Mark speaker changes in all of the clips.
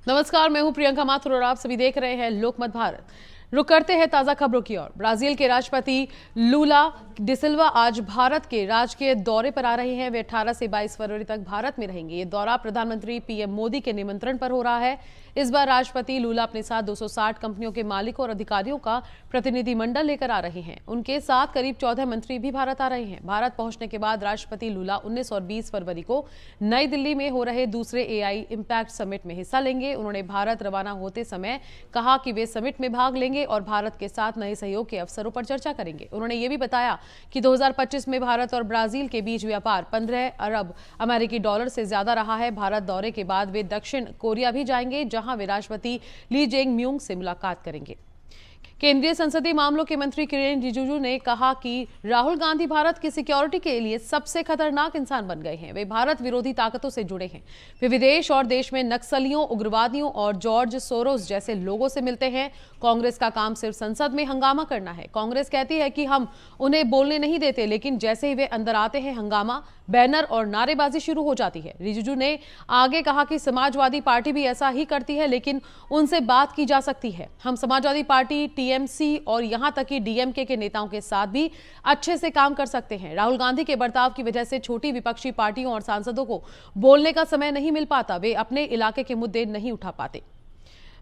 Speaker 1: नमस्कार, मैं हूं प्रियंका माथुर और आप सभी देख रहे हैं लोकमत भारत। रुक करते हैं ताजा खबरों की ओर। ब्राजील के राष्ट्रपति लूला डी सिल्वा आज भारत के राजकीय दौरे पर आ रहे हैं। वे 18 से 22 फरवरी तक भारत में रहेंगे। ये दौरा प्रधानमंत्री पीएम मोदी के निमंत्रण पर हो रहा है। इस बार राष्ट्रपति लूला अपने साथ 260 कंपनियों के मालिकों और अधिकारियों का प्रतिनिधिमंडल लेकर आ रहे हैं। उनके साथ करीब 14 मंत्री भी भारत आ रहे हैं। भारत पहुंचने के बाद राष्ट्रपति लूला 19 और 20 फरवरी को नई दिल्ली में हो रहे दूसरे एआई इम्पैक्ट समिट में हिस्सा लेंगे। उन्होंने भारत रवाना होते समय कहा कि वे समिट में भाग लेंगे और भारत के साथ नए सहयोग के अवसरों पर चर्चा करेंगे। उन्होंने ये भी बताया कि 2025 में भारत और ब्राजील के बीच व्यापार 15 अरब अमेरिकी डॉलर से ज्यादा रहा है। भारत दौरे के बाद वे दक्षिण कोरिया भी जाएंगे, जहां वे राष्ट्रपति ली जेंग म्यूंग से मुलाकात करेंगे। केंद्रीय संसदीय मामलों के मंत्री किरेन रिजिजू ने कहा कि राहुल गांधी भारत की सिक्योरिटी के लिए सबसे खतरनाक इंसान बन गए हैं। वे भारत विरोधी ताकतों से जुड़े हैं। वे विदेश और देश में नक्सलियों, उग्रवादियों और जॉर्ज सोरोस जैसे लोगों से मिलते हैं। कांग्रेस का काम सिर्फ संसद में हंगामा करना है। कांग्रेस कहती है कि हम उन्हें बोलने नहीं देते, लेकिन जैसे ही वे अंदर आते हैं, हंगामा, बैनर और नारेबाजी शुरू हो जाती है। रिजिजू ने आगे कहा कि समाजवादी पार्टी भी ऐसा ही करती है, लेकिन उनसे बात की जा सकती है। हम समाजवादी पार्टी, टीएमसी और यहां तक कि डीएमके के नेताओं के साथ भी अच्छे से काम कर सकते हैं। राहुल गांधी के बर्ताव की वजह से छोटी विपक्षी पार्टियों और सांसदों को बोलने का समय नहीं मिल पाता। वे अपने इलाके के मुद्दे नहीं उठा पाते।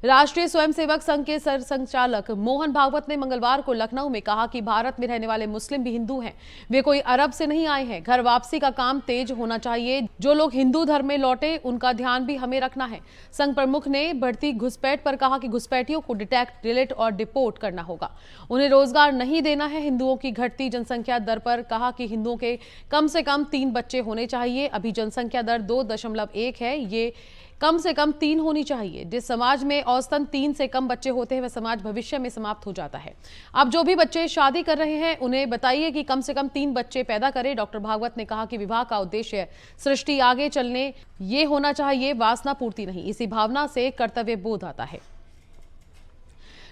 Speaker 1: राष्ट्रीय स्वयंसेवक संघ के सरसंघचालक मोहन भागवत ने मंगलवार को लखनऊ में कहा कि भारत में रहने वाले मुस्लिम भी हिंदू हैं। वे कोई अरब से नहीं आए हैं। घर वापसी का काम तेज होना चाहिए। जो लोग हिंदू धर्म में लौटे, उनका ध्यान भी हमें रखना है। संघ प्रमुख ने बढ़ती घुसपैठ पर कहा कि घुसपैठियों को डिटेक्ट, डिलीट और डिपोर्ट करना होगा। उन्हें रोजगार नहीं देना है। हिंदुओं की घटती जनसंख्या दर पर कहा कि हिंदुओं के कम से कम 3 बच्चे होने चाहिए। अभी जनसंख्या दर 2.1 है। ये कम से कम 3 होनी चाहिए। जिस समाज में औसतन 3 से कम बच्चे होते हैं, वह समाज भविष्य में समाप्त हो जाता है। अब जो भी बच्चे शादी कर रहे हैं, उन्हें बताइए कि कम से कम 3 बच्चे पैदा करें। डॉक्टर भागवत ने कहा कि विवाह का उद्देश्य सृष्टि आगे चलने ये होना चाहिए, वासना पूर्ति नहीं। इसी भावना से कर्तव्य बोध आता है।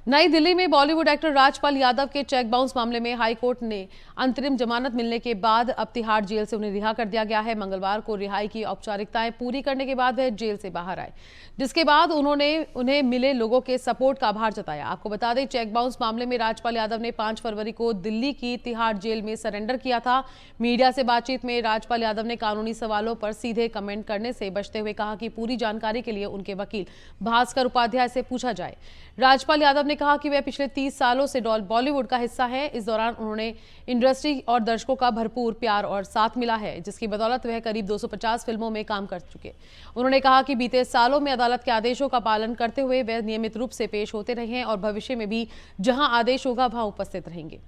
Speaker 1: नई दिल्ली में बॉलीवुड एक्टर राजपाल यादव के चेक बाउंस मामले में हाई कोर्ट ने अंतरिम जमानत मिलने के बाद अब तिहाड़ जेल से उन्हें रिहा कर दिया गया है। मंगलवार को रिहाई की औपचारिकताएं पूरी करने के बाद वह जेल से बाहर आए, जिसके बाद उन्होंने उन्हें मिले लोगों के सपोर्ट का आभार जताया। आपको बता दें, चेक बाउंस मामले में राजपाल यादव ने 5 फरवरी को दिल्ली की तिहाड़ जेल में सरेंडर किया था। मीडिया से बातचीत में राजपाल यादव ने कानूनी सवालों पर सीधे कमेंट करने से बचते हुए कहा कि पूरी जानकारी के लिए उनके वकील भास्कर उपाध्याय से पूछा जाए। राजपाल यादव ने कहा कि वह पिछले 30 सालों से बॉलीवुड का हिस्सा है। इस दौरान उन्होंने इंडस्ट्री और दर्शकों का भरपूर प्यार और साथ मिला है, जिसकी बदौलत वह करीब 250 फिल्मों में काम कर चुके। उन्होंने कहा कि बीते सालों में अदालत के आदेशों का पालन करते हुए वह नियमित रूप से पेश होते रहे हैं और भविष्य में भी जहां आदेश होगा वहां उपस्थित रहेंगे।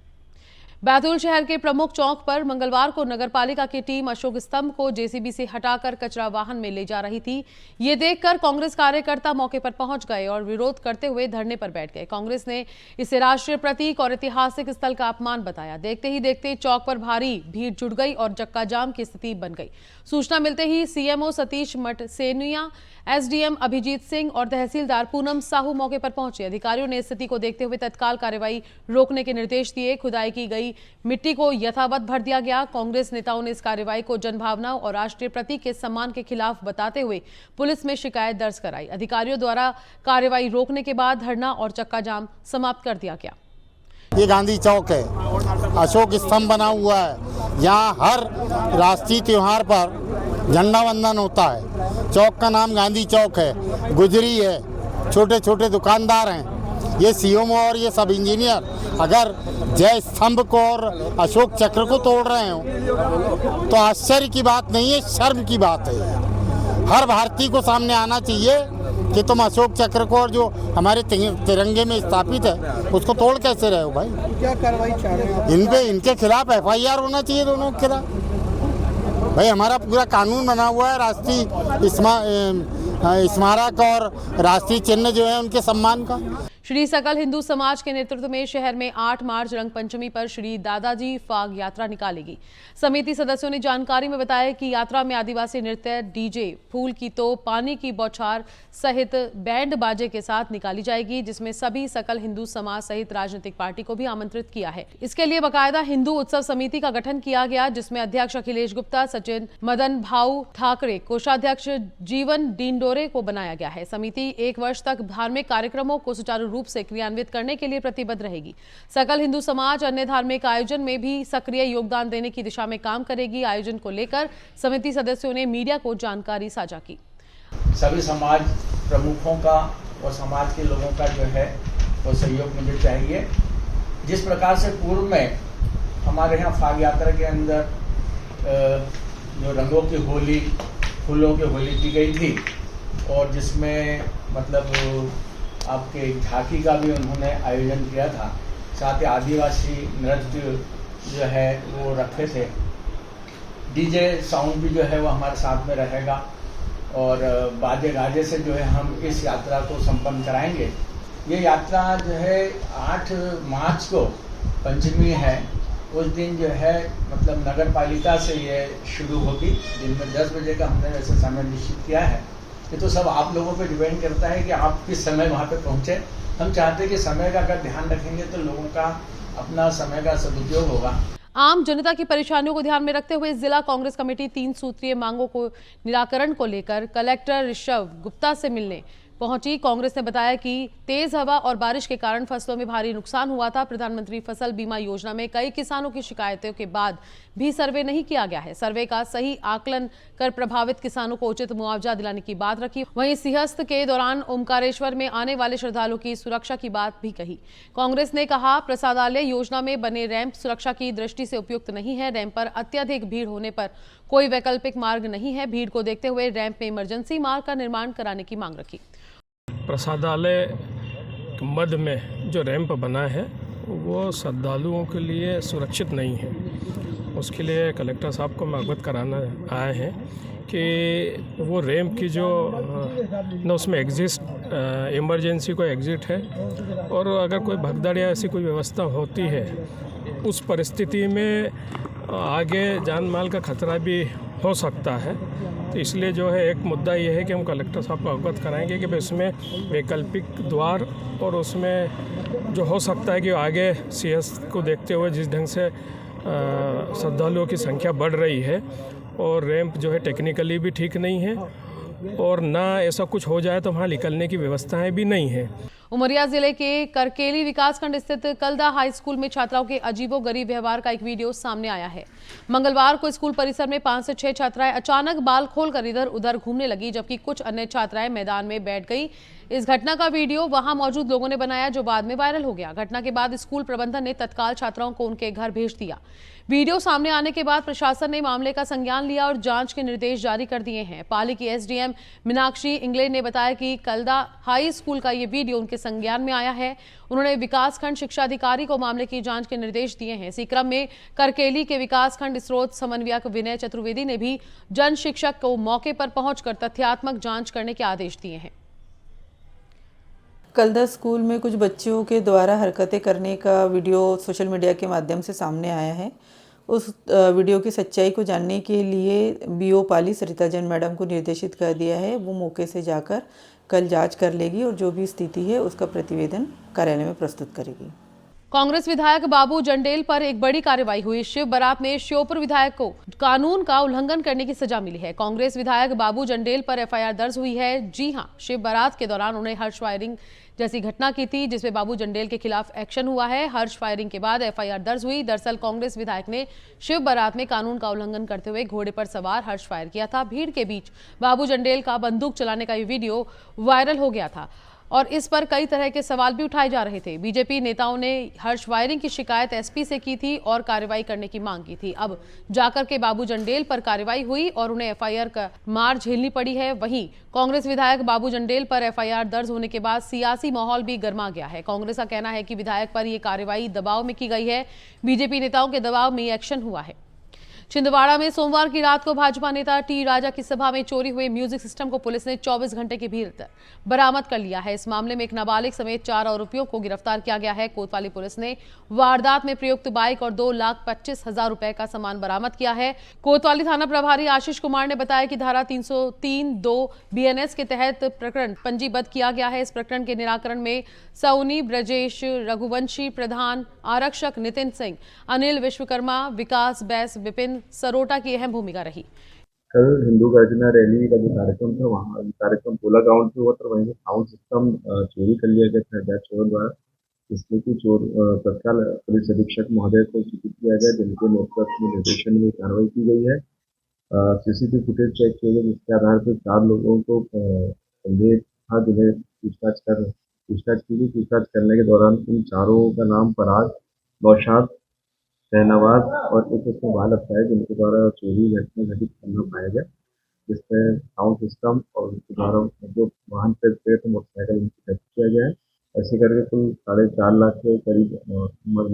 Speaker 1: बैतूल शहर के प्रमुख चौक पर मंगलवार को नगरपालिका की टीम अशोक स्तंभ को जेसीबी से हटाकर कचरा वाहन में ले जा रही थी। ये देखकर कांग्रेस कार्यकर्ता मौके पर पहुंच गए और विरोध करते हुए धरने पर बैठ गए। कांग्रेस ने इसे राष्ट्रीय प्रतीक और ऐतिहासिक स्थल का अपमान बताया। देखते ही देखते चौक पर भारी भीड़ जुट गई और चक्का जाम की स्थिति बन गई। सूचना मिलते ही सीएमओ सतीश मटसेनिया, एसडीएम अभिजीत सिंह और तहसीलदार पूनम साहू मौके पर पहुंचे। अधिकारियों ने स्थिति को देखते हुए तत्काल कार्रवाई रोकने के निर्देश दिए। खुदाई की गई मिट्टी को यथावत भर दिया गया। कांग्रेस नेताओं ने इस कार्रवाई को जनभावना और राष्ट्रीय प्रतीक के सम्मान के खिलाफ बताते हुए पुलिस में शिकायत दर्ज कराई। अधिकारियों द्वारा कार्रवाई रोकने के बाद धरना और चक्का जाम समाप्त कर दिया गया।
Speaker 2: ये गांधी चौक है, अशोक स्तंभ बना हुआ है। यहाँ हर राष्ट्रीय त्योहार पर झंडा वंदन होता है। चौक का नाम गांधी चौक है। गुजरी है, छोटे छोटे दुकानदार हैं। ये सीएमओ और ये सब इंजीनियर अगर जय स्तंभ को और अशोक चक्र को तोड़ रहे हो तो आश्चर्य की बात नहीं है, शर्म की बात है। हर भारतीय को सामने आना चाहिए कि तुम अशोक चक्र को और जो हमारे तिरंगे में स्थापित है उसको तोड़ कैसे रहे हो भाई।
Speaker 3: क्या कार्रवाई चाह रहे हैं
Speaker 2: इनके खिलाफ एफआईआर होना चाहिए दोनों के खिलाफ। भाई हमारा पूरा कानून बना हुआ है, राष्ट्रीय स्मारक और राष्ट्रीय चिन्ह जो है उनके सम्मान का।
Speaker 1: श्री सकल हिंदू समाज के नेतृत्व में शहर में 8 मार्च रंगपंचमी पर श्री दादाजी फाग यात्रा निकालेगी। समिति सदस्यों ने जानकारी में बताया कि यात्रा में आदिवासी नृत्य, डीजे, फूल की तोप, पानी की बौछार सहित बैंड बाजे के साथ निकाली जाएगी, जिसमें सभी सकल हिंदू समाज सहित राजनीतिक पार्टी को भी आमंत्रित किया है। इसके लिए बाकायदा हिंदू उत्सव समिति का गठन किया गया, जिसमें अध्यक्ष अखिलेश गुप्ता, सचिन मदन भाऊ ठाकरे, कोषाध्यक्ष जीवन डिंडोरे को बनाया गया है। समिति 1 वर्ष तक धार्मिक कार्यक्रमों को सुचारू रूप से क्रियान्वित करने के लिए प्रतिबद्ध रहेगी। सकल हिंदू समाज अन्य धार्मिक आयोजन में भी सक्रिय योगदान देने की दिशा में काम करेगी। आयोजन को लेकर समिति सदस्यों ने मीडिया को जानकारी साझा की।
Speaker 4: सभी समाज प्रमुखों का और समाज के लोगों का जो है वो सहयोग मुझे चाहिए। जिस प्रकार से पूर्व में हमारे यहाँ फाग यात्रा के अंदर जो रंगों की होली, फूलों की होली की गई थी और जिसमें मतलब आपके झांकी का भी उन्होंने आयोजन किया था, साथ ही आदिवासी नृत्य जो है वो रखे थे। डीजे साउंड भी जो है वो हमारे साथ में रहेगा और बाजे गाजे से जो है हम इस यात्रा को संपन्न कराएंगे। ये यात्रा जो है 8 मार्च को पंचमी है, उस दिन जो है मतलब नगर पालिका से ये शुरू होगी। दिन में 10 बजे का हमने वैसे समय निश्चित किया है। ये तो सब आप लोगों पे डिपेंड करता है कि आप किस समय वहाँ पे पहुँचे। हम चाहते हैं कि समय का अगर ध्यान रखेंगे तो लोगों का अपना समय का सदुपयोग होगा।
Speaker 1: आम जनता की परेशानियों को ध्यान में रखते हुए जिला कांग्रेस कमेटी 3 सूत्रीय मांगों को निराकरण को लेकर कलेक्टर ऋषभ गुप्ता से मिलने पहुंची। कांग्रेस ने बताया कि तेज हवा और बारिश के कारण फसलों में भारी नुकसान हुआ था। प्रधानमंत्री फसल बीमा योजना में कई किसानों की शिकायतों के बाद भी सर्वे नहीं किया गया है। सर्वे का सही आकलन कर प्रभावित किसानों को उचित मुआवजा दिलाने की बात रखी। वहीं सिंहस्थ के दौरान ओमकारेश्वर में आने वाले श्रद्धालुओं की सुरक्षा की बात भी कही। कांग्रेस ने कहा, प्रसादालय योजना में बने रैंप सुरक्षा की दृष्टि से उपयुक्त नहीं है। रैंप पर अत्यधिक भीड़ होने पर कोई वैकल्पिक मार्ग नहीं है। भीड़ को देखते हुए रैंप में इमरजेंसी मार्ग का निर्माण कराने की मांग रखी।
Speaker 5: प्रसादालय मध्य में जो रैंप बना है वो श्रद्धालुओं के लिए सुरक्षित नहीं है। उसके लिए कलेक्टर साहब को मैं अवगत कराना आए हैं कि वो रैंप की जो न उसमें एग्जिट इमरजेंसी कोई एग्जिट है और अगर कोई भगदड़ या ऐसी कोई व्यवस्था होती है उस परिस्थिति में आगे जान माल का खतरा भी हो सकता है। तो इसलिए जो है एक मुद्दा ये है कि हम कलेक्टर साहब को अवगत कराएंगे कि इसमें वैकल्पिक द्वार और उसमें जो हो सकता है कि आगे सीएस को देखते हुए जिस ढंग से श्रद्धालुओं की संख्या बढ़ रही है और रैंप जो है टेक्निकली भी ठीक नहीं है और ना ऐसा कुछ हो जाए तो वहाँ निकलने की व्यवस्थाएं भी नहीं है।
Speaker 1: उमरिया जिले के करकेली विकासखंड स्थित कलदा हाई स्कूल में छात्राओं के अजीबोगरीब व्यवहार का एक वीडियो सामने आया है। मंगलवार को स्कूल परिसर में 5 से 6 छात्राएं अचानक बाल खोलकर इधर उधर घूमने लगी, जबकि कुछ अन्य छात्राएं मैदान में बैठ गई। इस घटना का वीडियो वहां मौजूद लोगों ने बनाया, जो बाद में वायरल हो गया। घटना के बाद स्कूल प्रबंधन ने तत्काल छात्राओं को उनके घर भेज दिया। वीडियो सामने आने के बाद प्रशासन ने मामले का संज्ञान लिया और जांच के निर्देश जारी कर दिए हैं। पाली की एसडीएम मीनाक्षी इंगले ने बताया कि कलदा हाई स्कूल का ये वीडियो उनके संज्ञान में आया है। उन्होंने विकासखंड शिक्षा अधिकारी को मामले की जांच के निर्देश दिए हैं। इसी क्रम में करकेली के विकासखंड स्रोत समन्वयक विनय चतुर्वेदी ने भी जन शिक्षक को मौके पर पहुंचकर तथ्यात्मक जांच करने के आदेश दिए हैं।
Speaker 6: कलदा स्कूल में कुछ बच्चों के द्वारा हरकतें करने का वीडियो सोशल मीडिया के माध्यम से सामने आया है। उस वीडियो की सच्चाई को जानने के लिए बीओ पाली सरिता जैन मैडम को निर्देशित कर दिया है। वो मौके से जाकर कल जांच कर लेगी और जो भी स्थिति है उसका प्रतिवेदन कार्यालय में प्रस्तुत करेगी।
Speaker 1: कांग्रेस विधायक बाबू जंडेल पर एक बड़ी कार्रवाई हुई। शिव बारात में श्योपुर विधायक को कानून का उल्लंघन करने की सजा मिली है। कांग्रेस विधायक बाबू जंडेल पर एफआईआर दर्ज हुई है। जी हां, शिव बारात के दौरान उन्हें हर्ष फायरिंग जैसी घटना की थी, जिसमें बाबू जंडेल के खिलाफ एक्शन हुआ है। हर्ष फायरिंग के बाद एफआईआर दर्ज हुई। दरअसल कांग्रेस विधायक ने शिव बारात में कानून का उल्लंघन करते हुए घोड़े पर सवार हर्ष फायर किया था। भीड़ के बीच बाबू जंडेल का बंदूक चलाने का ये वीडियो वायरल हो गया था और इस पर कई तरह के सवाल भी उठाए जा रहे थे। बीजेपी नेताओं ने हर्ष फायरिंग की शिकायत एसपी से की थी और कार्रवाई करने की मांग की थी। अब जाकर के बाबू जंडेल पर कार्रवाई हुई और उन्हें एफआईआर का मार झेलनी पड़ी है। वहीं कांग्रेस विधायक बाबू जंडेल पर एफआईआर दर्ज होने के बाद सियासी माहौल भी गर्मा गया है। कांग्रेस का कहना है कि विधायक पर यह कार्रवाई दबाव में की गई है। बीजेपी नेताओं के दबाव में एक्शन हुआ है। छिंदवाड़ा में सोमवार की रात को भाजपा नेता टी राजा की सभा में चोरी हुए म्यूजिक सिस्टम को पुलिस ने 24 घंटे के भीतर बरामद कर लिया है। इस मामले में एक नाबालिग समेत 4 आरोपियों को गिरफ्तार किया गया है। कोतवाली पुलिस ने वारदात में प्रयुक्त बाइक और 2,25,000 रुपए का सामान बरामद किया है। कोतवाली थाना प्रभारी आशीष कुमार ने बताया कि धारा 303(2) BNS के तहत प्रकरण पंजीबद्ध किया गया है। इस प्रकरण के निराकरण में सौनी, ब्रजेश, रघुवंशी, प्रधान, आरक्षक नितिन सिंह, अनिल विश्वकर्मा, विकास बैस, विपिन सरोटा की अहम भूमिका रही।
Speaker 7: कल हिंदू गर्जना रैली का जो कार्यक्रम था, वहाँ कार्यक्रम पोला ग्राउंड पे हुआ था। वहीं साउंड सिस्टम चोरी कर लिया गया था अज्ञात चोरों द्वारा, जिसमें कि चोर तत्काल पुलिस अधीक्षक महोदय को सूचित किया गया, जिनके नेतृत्व में निर्देशन में कार्रवाई की गई है। CCTV फुटेज चेक किए गए, जिसके आधार पर 4 लोगों को संदेह था, जिन्हें पूछताछ की गई। पूछताछ करने के दौरान इन चारों का नाम पराग, नौशाद, शहनवाज और एक उसमें बाल है, जिनके द्वारा चोरी घटना घटित करना पाया गया, जिसमें साउंड सिस्टम और उनके द्वारा जो वाहन पे मोटरसाइकिल इनको जब्त किया गया है। ऐसे करके कुल 4.5 लाख के करीब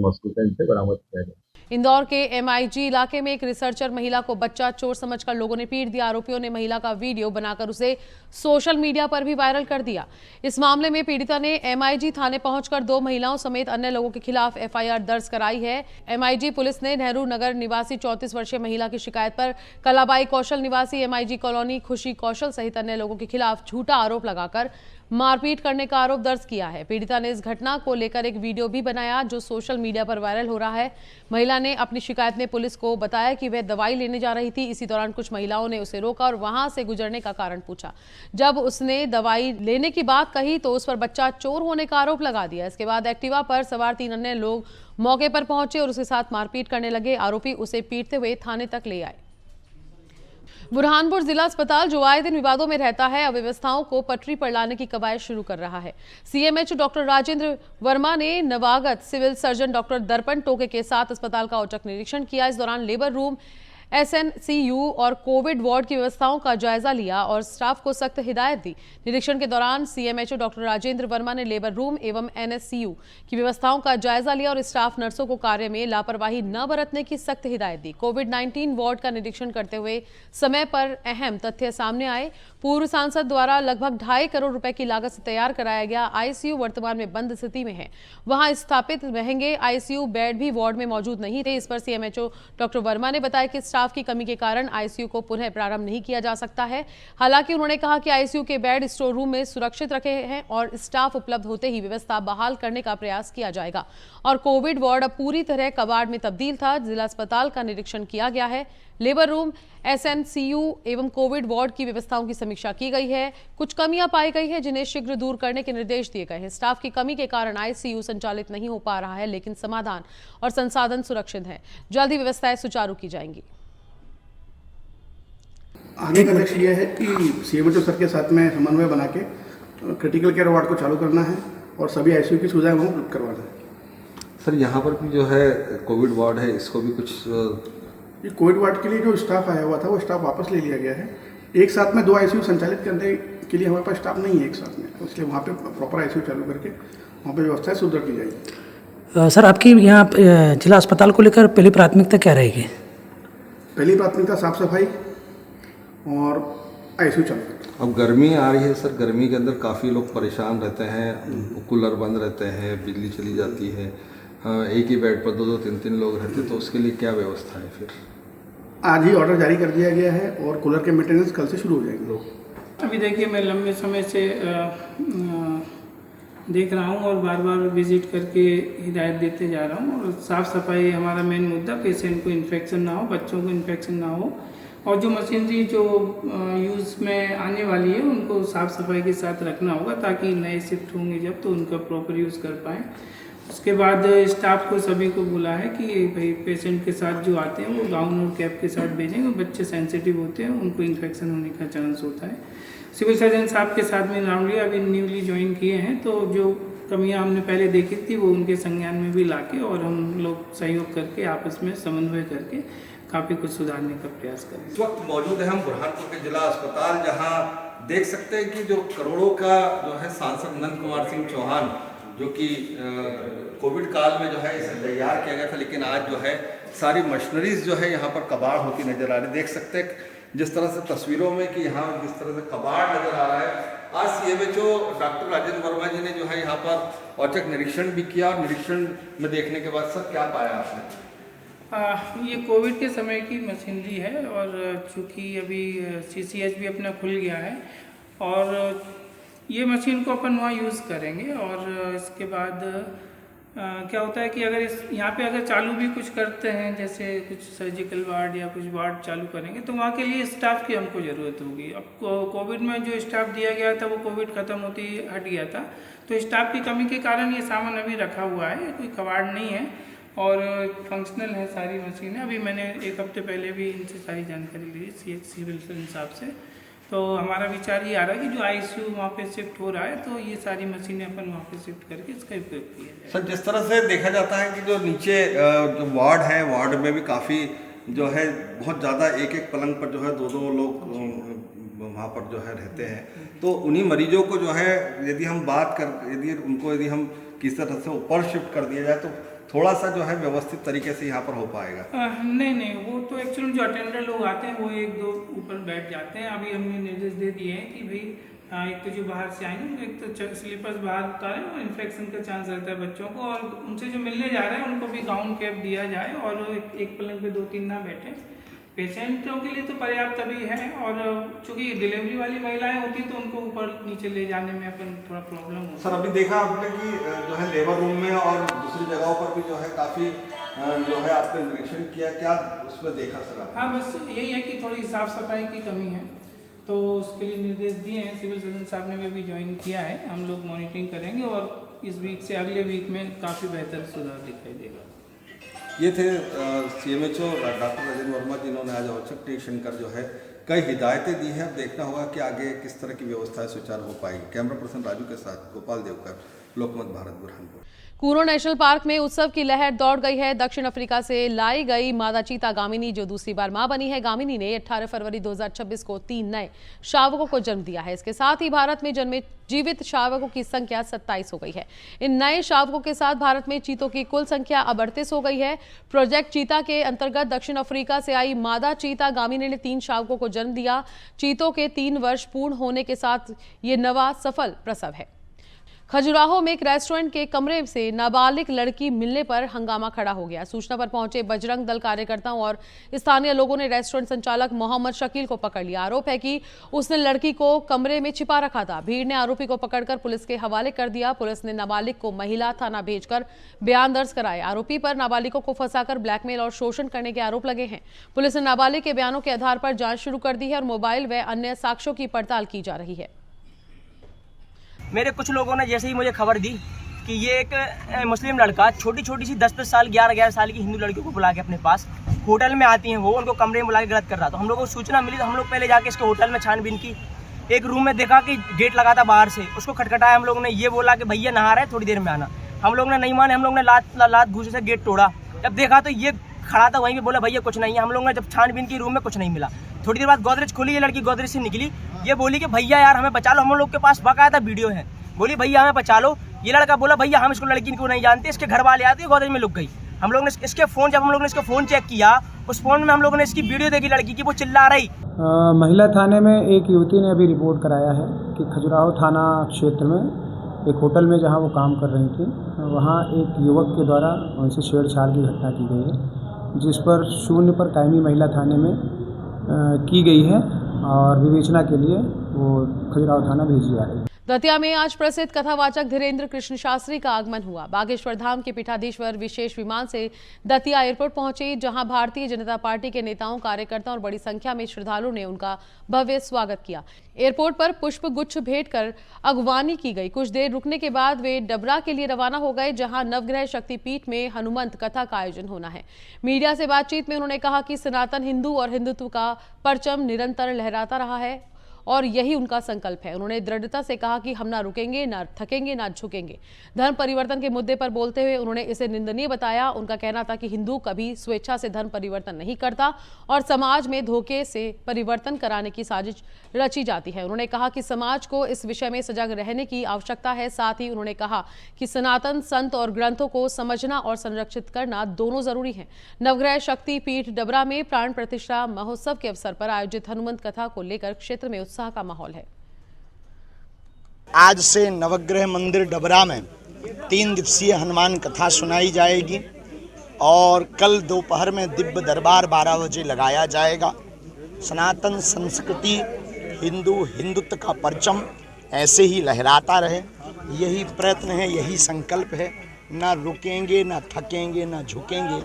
Speaker 7: मौसू का इनसे बरामद किया गया।
Speaker 1: इंदौर के MIG इलाके में एक रिसर्चर महिला को बच्चा चोर समझकर लोगों ने पीट दिया। आरोपियों ने महिला का वीडियो बनाकर उसे सोशल मीडिया पर भी वायरल कर दिया। इस मामले में पीड़िता ने MIG थाने पहुंचकर 2 महिलाओं समेत अन्य लोगों के खिलाफ FIR दर्ज कराई है। MIG पुलिस ने नेहरू नगर निवासी 34 वर्षीय महिला की शिकायत पर कलाबाई कौशल निवासी MIG कॉलोनी खुशी कौशल सहित अन्य लोगों के खिलाफ झूठा आरोप लगाकर मारपीट करने का आरोप दर्ज किया है। पीड़िता ने इस घटना को लेकर एक वीडियो भी बनाया जो सोशल मीडिया पर वायरल हो रहा है। महिला ने अपनी शिकायत में पुलिस को बताया कि वह दवाई लेने जा रही थी। इसी दौरान कुछ महिलाओं ने उसे रोका और वहां से गुजरने का कारण पूछा। जब उसने दवाई लेने की बात कही तो उस पर बच्चा चोर होने का आरोप लगा दिया। इसके बाद एक्टिवा पर सवार 3 अन्य लोग मौके पर पहुंचे और उसके साथ मारपीट करने लगे। आरोपी उसे पीटते हुए थाने तक ले आए। बुरहानपुर जिला अस्पताल जो आए दिन विवादों में रहता है, अव्यवस्थाओं को पटरी पर लाने की कवायद शुरू कर रहा है। CMHO डॉक्टर राजेंद्र वर्मा ने नवागत सिविल सर्जन डॉक्टर दर्पण टोके के साथ अस्पताल का औचक निरीक्षण किया। इस दौरान लेबर रूम, SNCU और कोविड वार्ड की व्यवस्थाओं का जायजा लिया और स्टाफ को सख्त हिदायत दी। निरीक्षण के दौरान CMHO डॉक्टर राजेंद्र वर्मा ने लेबर रूम एवं NSCU की व्यवस्थाओं का जायजा लिया और स्टाफ नर्सों को कार्य में लापरवाही न बरतने की सख्त हिदायत दी। कोविड-19 वार्ड का निरीक्षण करते हुए समय पर अहम तथ्य सामने आए। पूर्व सांसद द्वारा लगभग 2.5 करोड़ रुपए की लागत से तैयार कराया गया ICU वर्तमान में बंद स्थिति में है। वहां स्थापित महंगे ICU बेड भी वार्ड में मौजूद नहीं थे। इस पर CMHO डॉक्टर वर्मा ने बताया कि स्टाफ की कमी के कारण ICU को पुनः प्रारंभ नहीं किया जा सकता है। हालांकि उन्होंने कहा कि ICU के बेड स्टोर रूम में सुरक्षित रखे हैं और स्टाफ उपलब्ध होते ही व्यवस्था बहाल करने का प्रयास किया जाएगा। और कोविड वार्ड अब पूरी तरह कबाड़ में तब्दील था। जिला अस्पताल का निरीक्षण किया गया है। लेबर रूम, SNCU एवं कोविड वार्ड की व्यवस्थाओं की समीक्षा की गई है। कुछ कमियां पाई गई है जिन्हें शीघ्र दूर करने के निर्देश दिए गए हैं। स्टाफ की कमी के कारण ICU संचालित नहीं हो पा रहा है, लेकिन समाधान और संसाधन सुरक्षित है। जल्द ही व्यवस्थाएं सुचारू की जाएंगी।
Speaker 3: आगे का लक्ष्य यह है कि CMHO सर के साथ में समन्वय बना के क्रिटिकल केयर वार्ड को चालू करना है और सभी ICU की सुविधाएं वहाँ उपलब्ध करवाना है।
Speaker 8: सर यहाँ पर भी जो है कोविड वार्ड है, इसको भी कुछ
Speaker 3: ये कोविड वार्ड के लिए जो स्टाफ आया हुआ था वो स्टाफ वापस ले लिया गया है। एक साथ में 2 ICU संचालित करने के लिए हमारे पास स्टाफ नहीं है एक साथ में, तो इसलिए वहाँ पे प्रॉपर ICU चालू करके वहाँ पे व्यवस्थाएं सुदृढ़ की जाएगी।
Speaker 9: सर आपकी यहाँ जिला अस्पताल को लेकर पहली प्राथमिकता क्या रहेगी?
Speaker 3: पहली प्राथमिकता साफ सफाई और ICU चालू करना।
Speaker 8: अब गर्मी आ रही है सर, गर्मी के अंदर काफ़ी लोग परेशान रहते हैं, कूलर बंद रहते हैं, बिजली चली जाती है, एक ही बेड पर 2-2, 3-3 लोग रहते हैं, तो उसके लिए क्या व्यवस्था है? फिर
Speaker 3: आज ही ऑर्डर जारी कर दिया गया है और कूलर के मेंटेनेंस कल से शुरू हो जाएंगे।
Speaker 10: अभी देखिए मैं लंबे समय से देख रहा हूँ और बार बार विजिट करके हिदायत देते जा रहा हूँ। और साफ़ सफाई हमारा मेन मुद्दा, पेशेंट को इन्फेक्शन ना हो, बच्चों को इन्फेक्शन ना हो, और जो मशीनरी जो यूज़ में आने वाली है उनको साफ़ सफाई के साथ रखना होगा ताकि नए शिफ्ट होंगे जब तो उनका प्रॉपर यूज़ कर पाएँ। उसके बाद स्टाफ को सभी को बोला है कि भाई पेशेंट के साथ जो आते हैं वो गाउन और कैप के साथ भेजेंगे। बच्चे सेंसिटिव होते हैं, उनको इन्फेक्शन होने का चांस होता है। सिविल सर्जन साहब के साथ में राउंड लिया, अभी न्यूली ज्वाइन किए हैं, तो जो कमियां हमने पहले देखी थी वो उनके संज्ञान में भी लाके और हम लोग सहयोग करके आपस में समन्वय करके काफ़ी कुछ सुधारने का प्रयास करें।
Speaker 11: इस वक्त मौजूद है हम बुरहानपुर के जिला अस्पताल, जहां देख सकते हैं कि जो करोड़ों का जो है सांसद नंद कुमार सिंह चौहान जो कि कोविड काल में जो है इसे तैयार किया गया था, लेकिन आज जो है सारी मशीनरीज जो है यहाँ पर कबाड़ होती नजर आ रही। देख सकते हैं जिस तरह से तस्वीरों में कि यहाँ जिस तरह से कबाड़ नजर आ रहा है। आज CMHO डॉक्टर राजेंद्र वर्मा जी ने जो है यहाँ पर औचक निरीक्षण भी किया और निरीक्षण में देखने के बाद सर क्या पाया आपने?
Speaker 10: ये कोविड के समय की मशीनरी है और चूँकि अभी CCH भी अपना खुल गया है और ये मशीन को अपन वहाँ यूज़ करेंगे। और इसके बाद क्या होता है कि अगर यहाँ पे अगर चालू भी कुछ करते हैं, जैसे कुछ सर्जिकल वार्ड या कुछ वार्ड चालू करेंगे, तो वहाँ के लिए स्टाफ की हमको ज़रूरत होगी। अब कोविड में जो स्टाफ दिया गया था वो कोविड ख़त्म होते ही हट गया था, तो स्टाफ की कमी के कारण ये सामान अभी रखा हुआ है, कोई कबाड़ नहीं है और फंक्शनल है सारी मशीनें। अभी मैंने एक हफ्ते पहले भी इनसे सारी जानकारी ली सिविल सर्जन साहब से, तो हमारा विचार ये आ रहा है कि जो ICU वहाँ पे शिफ्ट हो रहा है तो ये सारी मशीनें अपन वहाँ पे शिफ्ट करके इसका उपयोग किया जाए।
Speaker 11: सर जिस तरह से देखा जाता है कि जो नीचे जो वार्ड है, वार्ड में भी काफ़ी जो है बहुत ज़्यादा एक पलंग पर जो है दो लोग वहाँ पर जो है रहते हैं, तो उन्हीं मरीजों को जो है यदि हम किसी तरह से ऊपर शिफ्ट कर दिया जाए तो थोड़ा सा जो है व्यवस्थित तरीके से यहाँ पर हो पाएगा।
Speaker 10: नहीं, वो तो एक्चुअली जो अटेंडर लोग आते हैं वो एक दो ऊपर बैठ जाते हैं। अभी हमने निर्देश दे दिए हैं कि भाई एक तो जो बाहर से आएंगे, एक तो स्लीपर्स बाहर उतारें और इन्फेक्शन का चांस रहता है बच्चों को, और उनसे जो मिलने जा रहे हैं उनको भी गाउन कैप दिया जाए और एक पलंग पे 2-3 ना बैठे। पेशेंटों के लिए तो पर्याप्त अभी है, और चूंकि डिलीवरी वाली महिलाएं होती हैं तो उनको ऊपर नीचे ले जाने में अपन थोड़ा प्रॉब्लम होता है।
Speaker 11: सर अभी देखा आपने कि जो है लेबर रूम में और दूसरी जगहों पर भी जो है काफ़ी जो है आपने निरीक्षण किया, क्या उसमें देखा सर आप?
Speaker 10: हाँ, बस यही है कि थोड़ी साफ सफाई की कमी है, तो उसके लिए निर्देश दिए हैं। सिविल सर्जन साहब ने भी ज्वाइन किया है, हम लोग मॉनिटरिंग करेंगे और इस वीक से अगले वीक में काफ़ी बेहतर सुधार दिखाई देगा।
Speaker 11: ये थे CMHO डॉक्टर राजेंद्र वर्मा, जिन्होंने आज औचक निरीक्षण कर जो है कई हिदायतें दी हैं। अब देखना होगा कि आगे किस तरह की व्यवस्था सुचारू हो पाएगी। कैमरा पर्सन राजू के साथ गोपाल देवकर, लोकमत भारत, बुरहानपुर।
Speaker 1: कूनो नेशनल पार्क में उत्सव की लहर दौड़ गई है। दक्षिण अफ्रीका से लाई गई मादा चीता गामिनी जो दूसरी बार मां बनी है। गामिनी ने 18 फरवरी 2026 को 3 नए शावकों को जन्म दिया है। इसके साथ ही भारत में जन्मे जीवित शावकों की संख्या 27 हो गई है। इन नए शावकों के साथ भारत में चीतों की कुल संख्या अब 38 हो गई है। प्रोजेक्ट चीता के अंतर्गत दक्षिण अफ्रीका से आई मादा चीता गामिनी ने 3 शावकों को जन्म दिया। चीतों के 3 वर्ष पूर्ण होने के साथ ये नवा सफल प्रसव है। खजुराहो में एक रेस्टोरेंट के कमरे से नाबालिग लड़की मिलने पर हंगामा खड़ा हो गया। सूचना पर पहुंचे बजरंग दल कार्यकर्ताओं और स्थानीय लोगों ने रेस्टोरेंट संचालक मोहम्मद शकील को पकड़ लिया। आरोप है कि उसने लड़की को कमरे में छिपा रखा था। भीड़ ने आरोपी को पकड़कर पुलिस के हवाले कर दिया। पुलिस ने नाबालिग को महिला थाना भेजकर बयान दर्ज कराए। आरोपी पर नाबालिगों को फंसाकर ब्लैकमेल और शोषण करने के आरोप लगे हैं। पुलिस ने नाबालिग के बयानों के आधार पर जांच शुरू कर दी है और मोबाइल व अन्य साक्ष्यों की पड़ताल की जा रही है।
Speaker 12: मेरे कुछ लोगों ने जैसे ही मुझे खबर दी कि ये एक मुस्लिम लड़का छोटी सी 10-10 साल 11-11 साल की हिंदू लड़कियों को बुला के अपने पास होटल में आती हैं, वो उनको कमरे में बुला के गलत कर रहा था। हम लोगों को सूचना मिली तो हम लोग पहले जाके इसके होटल में छानबीन की। एक रूम में देखा कि गेट लगा था बाहर से, उसको खटखटाया हम लोगों ने। ये बोला कि भैया नहा रहे, थोड़ी देर में आना। हम लोग ने नहीं माने, हम लोग ने लात घूसे से गेट तोड़ा। जब देखा तो ये खड़ा था वहीं पे, बोला भैया कुछ नहीं है। हम लोग ने जब छानबीन की रूम में कुछ नहीं मिला। थोड़ी देर बाद गोदरेज खोली, ये लड़की गोदरेज से निकली। ये बोली कि भैया यार हमें बचा लो, हम लोग के पास बाकायदा वीडियो है। बोली भैया हमें बचा लो। ये लड़का बोला भैया हम इसको लड़की को नहीं जानते, इसके घर वाले आते, गोदरेज में लुक गई। हम लोग ने इसके फोन, जब हम लोग ने इसका फोन चेक किया, उस फोन में हम लोगों ने इसकी वीडियो देखी लड़की की, वो चिल्ला रही।
Speaker 9: महिला थाने में एक युवती ने अभी रिपोर्ट कराया है कि खजुराहो थाना क्षेत्र में एक होटल में जहां वो काम कर रही थी, वहां एक युवक के द्वारा उनसे छेड़छाड़ की घटना की गई है, जिस पर 0 पर कायमी महिला थाने में की गई है और विवेचना के लिए वो खजुराहो थाना भेजी जा रही है।
Speaker 1: दतिया में आज प्रसिद्ध कथावाचक धीरेन्द्र कृष्ण शास्त्री का आगमन हुआ। बागेश्वर धाम के पीठाधीश्वर विशेष विमान से दतिया एयरपोर्ट पहुंचे, जहां भारतीय जनता पार्टी के नेताओं, कार्यकर्ताओं और बड़ी संख्या में श्रद्धालुओं ने उनका भव्य स्वागत किया। एयरपोर्ट पर पुष्प गुच्छ भेंट कर अगवानी की गई। कुछ देर रुकने के बाद वे डबरा के लिए रवाना हो गए, जहां नवग्रह शक्तिपीठ में हनुमंत कथा का आयोजन होना है। मीडिया से बातचीत में उन्होंने कहा कि सनातन हिंदू और हिंदुत्व का परचम निरंतर लहराता रहा है और यही उनका संकल्प है। उन्होंने दृढ़ता से कहा कि हम ना रुकेंगे, ना थकेंगे, ना झुकेंगे। धर्म परिवर्तन के मुद्दे पर बोलते हुए उन्होंने इसे निंदनीय बताया। उनका कहना था कि हिंदू कभी स्वेच्छा से धर्म परिवर्तन नहीं करता और समाज में धोखे से परिवर्तन कराने की साजिश रची जाती है। उन्होंने कहा कि समाज को इस विषय में सजग रहने की आवश्यकता है। साथ ही उन्होंने कहा कि सनातन संत और ग्रंथों को समझना और संरक्षित करना दोनों जरूरी है। नवग्रह शक्ति पीठ डबरा में प्राण प्रतिष्ठा महोत्सव के अवसर पर आयोजित हनुमंत कथा को लेकर क्षेत्र में उत्साह का माहौल है।
Speaker 13: आज से नवग्रह मंदिर डबरा में 3 दिवसीय हनुमान कथा सुनाई जाएगी और कल दोपहर में दिव्य दरबार 12 बजे लगाया जाएगा। सनातन संस्कृति, हिंदुत्व का परचम ऐसे ही लहराता रहे, यही प्रयत्न है, यही संकल्प है। ना रुकेंगे, ना थकेंगे, ना झुकेंगे।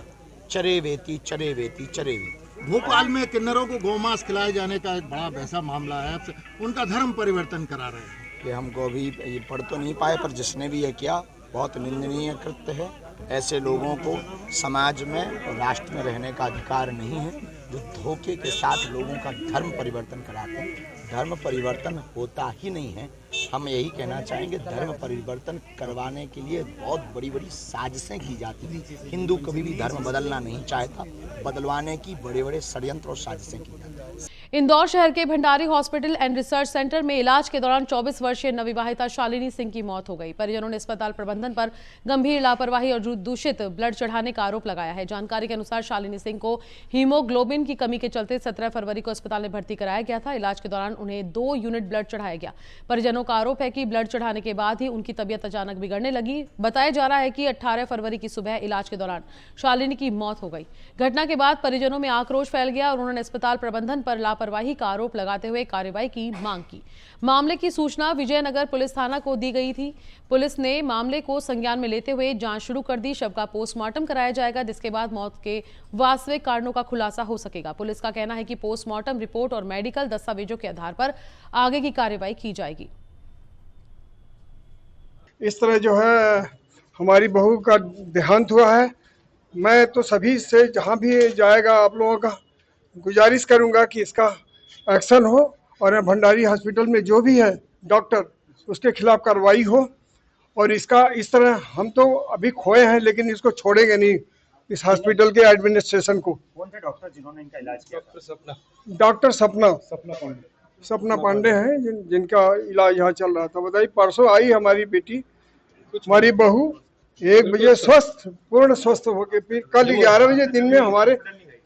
Speaker 13: चरे वेती चरे वेती चरे वेती।
Speaker 2: भोपाल में किन्नरों को गौमांस खिलाए जाने का एक बड़ा वैसा मामला है, उनका धर्म परिवर्तन करा रहे हैं।
Speaker 13: ये हमको अभी ये पढ़ तो नहीं पाए, पर जिसने भी ये किया बहुत निंदनीय कृत्य है। ऐसे लोगों को समाज में और राष्ट्र में रहने का अधिकार नहीं है, जो धोखे के साथ लोगों का धर्म परिवर्तन कराते हैं। धर्म परिवर्तन होता ही नहीं है। हम यही कहना चाहेंगे, धर्म परिवर्तन करवाने के लिए बहुत बड़ी बड़ी साजिशें की जाती हैं। हिंदू कभी भी धर्म बदलना नहीं चाहता, बदलवाने की बड़े बड़े षड्यंत्र और साजिशें की जाती हैं।
Speaker 1: इंदौर शहर के Bhandari hospital and research centre में इलाज के दौरान 24 वर्षीय नवविवाहिता शालिनी सिंह की मौत हो गई। परिजनों ने अस्पताल प्रबंधन पर गंभीर लापरवाही और दूषित ब्लड चढ़ाने का आरोप लगाया है। जानकारी के अनुसार शालिनी सिंह को हीमोग्लोबिन की कमी के चलते 17 फरवरी को अस्पताल में भर्ती कराया गया था। इलाज के दौरान उन्हें 2 यूनिट ब्लड चढ़ाया गया। परिजनों का आरोप है कि ब्लड चढ़ाने के बाद ही उनकी तबीयत अचानक बिगड़ने लगी। बताया जा रहा है कि 18 फरवरी की सुबह इलाज के दौरान शालिनी की मौत हो गई। घटना के बाद परिजनों में आक्रोश फैल गया और उन्होंने अस्पताल प्रबंधन पर लापरवाही का आरोप लगाते हुए कार्रवाई की मांग की। मामले की सूचना विजयनगर पुलिस थाना को दी गई थी। पुलिस ने मामले को संज्ञान में लेते हुए जांच शुरू कर दी। शव का पोस्टमार्टम कराया जाएगा, जिसके बाद मौत के वास्तविक कारणों का खुलासा हो सकेगा। पुलिस का कहना है कि पोस्टमार्टम रिपोर्ट और मेडिकल दस्तावेजों के आधार पर आगे की कार्रवाई की जाएगी।
Speaker 14: इस तरह जो है हमारी बहू का देहांत हुआ है। मैं तो सभी से जहां भी जाएगा आप लोगों का गुजारिश करूंगा कि इसका एक्शन हो और भंडारी हॉस्पिटल में जो भी है डॉक्टर उसके खिलाफ कार्रवाई हो। और इसका इस तरह हम तो अभी खोए हैं, लेकिन इसको छोड़ेंगे नहीं, इस हॉस्पिटल के एडमिनिस्ट्रेशन को।
Speaker 15: कौन थे डॉक्टर जिन्होंने इनका इलाज किया?
Speaker 14: डॉक्टर सपना पांडे हैं, जिनका इलाज यहाँ चल रहा था। बताइए, परसों आई हमारी बेटी, हमारी बहू 1 बजे पूर्ण स्वस्थ होके फिर कल 11 बजे दिन में हमारे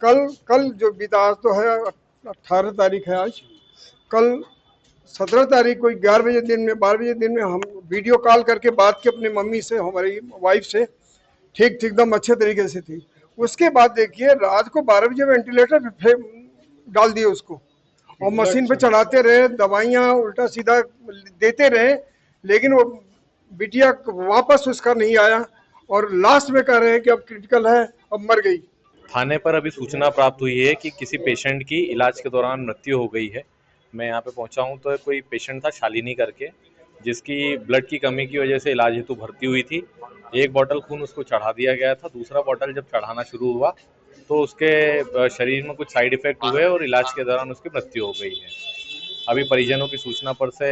Speaker 14: कल जो बीता, आज तो है 18 तारीख है, आज कल 17 तारीख को 11 बजे दिन में 12 बजे दिन में हम वीडियो कॉल करके बात की अपनी मम्मी से, हमारी वाइफ से। ठीक एकदम अच्छे तरीके से थी। उसके बाद देखिए रात को 12 बजे वेंटिलेटर पे डाल दिए उसको और मशीन पे चढ़ाते रहे, दवाइयाँ उल्टा सीधा देते रहे, लेकिन वो बिटिया वापस उसका नहीं आया और लास्ट में कह रहे हैं कि अब क्रिटिकल है, अब मर गई।
Speaker 16: थाने पर अभी सूचना प्राप्त हुई है कि किसी पेशेंट की इलाज के दौरान मृत्यु हो गई है। मैं यहाँ पे पहुँचा हूँ तो कोई पेशेंट था शालिनी करके, जिसकी ब्लड की कमी की वजह से इलाज हेतु भर्ती हुई थी। 1 बॉटल खून उसको चढ़ा दिया गया था। दूसरा बॉटल जब चढ़ाना शुरू हुआ तो उसके शरीर में कुछ साइड इफेक्ट हुए और इलाज के दौरान उसकी मृत्यु हो गई है। अभी परिजनों की सूचना पर से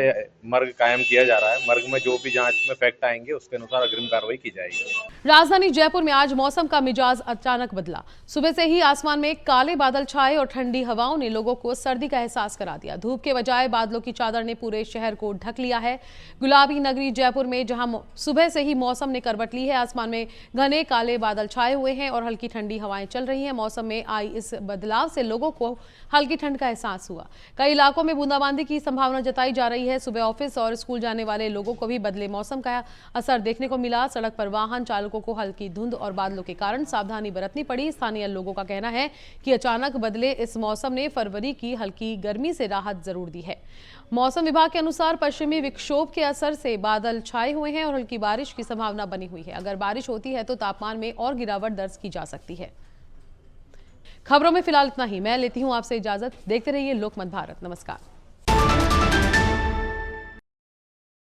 Speaker 16: मर्ग कायम किया जा रहा है। मर्ग में जो भी जांच में फैक्ट आएंगे उसके अनुसार अग्रिम कार्रवाई की जाएगी।
Speaker 1: राजधानी जयपुर में आज मौसम का मिजाज अचानक बदला। सुबह से ही आसमान में काले बादल छाए और ठंडी हवाओं ने लोगों को सर्दी का एहसास करा दिया। धूप के बजाय बादलों की चादर ने पूरे शहर को ढक लिया है। गुलाबी नगरी जयपुर में जहां सुबह से ही मौसम ने करवट ली है, आसमान में घने काले बादल छाए हुए हैं और हल्की ठंडी हवाएं चल रही हैं। मौसम में आई इस बदलाव से लोगों को हल्की ठंड का एहसास हुआ। कई इलाकों में बूंदाबांदी की संभावना जताई जा रही है। सुबह ऑफिस और स्कूल जाने वाले लोगों को भी बदले मौसम का असर देखने को मिला। सड़क पर वाहन चालकों को हल्की धुंध और बादलों के कारण सावधानी बरतनी पड़ी। स्थानीय लोगों का कहना है कि अचानक बदले इस मौसम ने फरवरी की हल्की गर्मी से राहत जरूर दी है। मौसम विभाग के अनुसार पश्चिमी विक्षोभ के असर से बादल छाए हुए हैं और हल्की बारिश की संभावना बनी हुई है। अगर बारिश होती है तो तापमान में और गिरावट दर्ज की जा सकती है। खबरों में फिलहाल इतना ही। मैं लेती हूं आपसे इजाजत। देखते रहिए लोकमत भारत। नमस्कार।